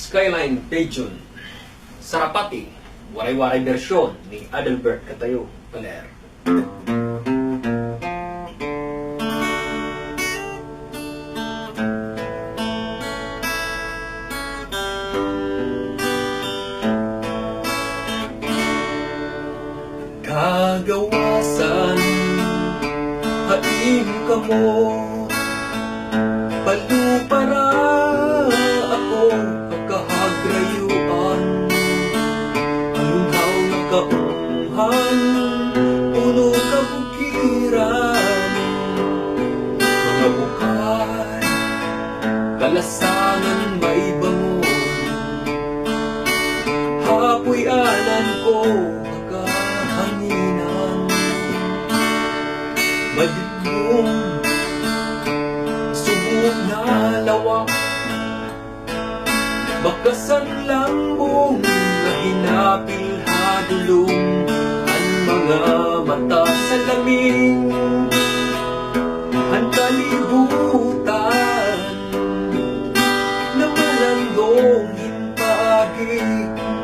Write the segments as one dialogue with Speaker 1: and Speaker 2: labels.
Speaker 1: Skyline Pageant, Sarapati, waray-waray bersyon ni Adalbert Catayo Paler. Kagawasan, hain ka mo, palupara ako pagkahagrayuan, alunghaw na kaunghan, puno kabukiran, mga bukay, kalasangan may bangon, hapoy anan ko hanginan, madilim, subok na lawak, bakasan lambong na hinapil hadulong, ang mga mata sa laming, ang kalibutan, na malandong hinpaagi,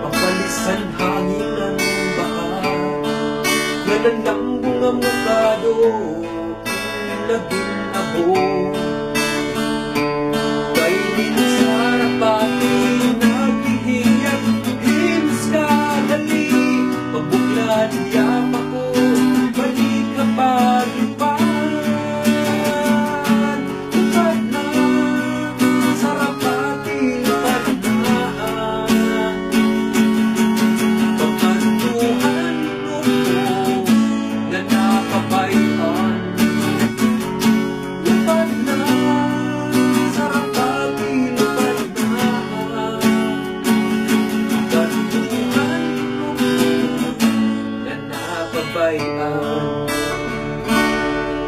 Speaker 1: papalisan hangin ng nanambong ang mukado, naging abo. Kay Sarapati, naghihiyat, hims ka dali, pabuklan yap ako, balik ka palipan. Lupad na, Sarapati, lupad na, pagkantuhan mo na napabayaan. Lupad na, Sarapati, lupad na, pagkantuhan mo na napabayaan.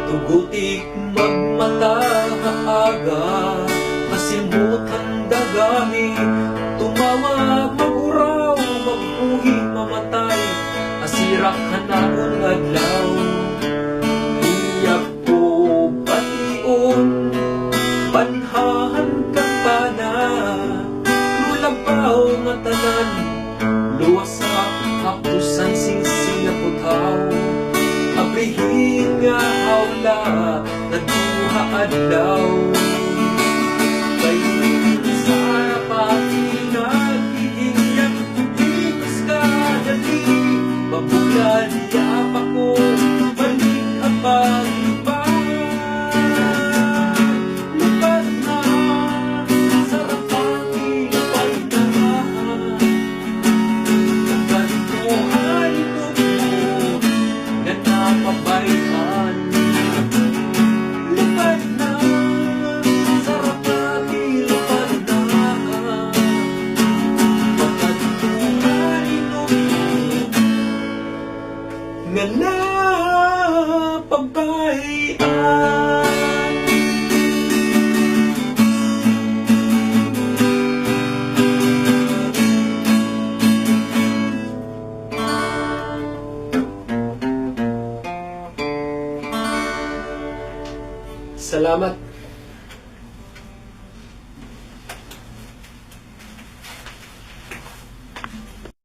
Speaker 1: Tugutik magmata haaga, kasimutan dagami, tumawag maguraw, magbuhi mamatay, asirak hanapon adlaw. Iyak ko bation, panhahan kampana, lulabaw matanan, luwasak haptusan singsing na putaw, abrihin nga hawla, naduha adlaw. Kay Sarapati, naghihiyat, himas ka dali, pabuklan yap ako, balik ang paglipan. Lupad na, Sarapati, lupad na, pagkantuhan mo na napabayaan. Lupad na, Sarapati, lupad na, pagkantuhan mo na napabayaan. Salamat.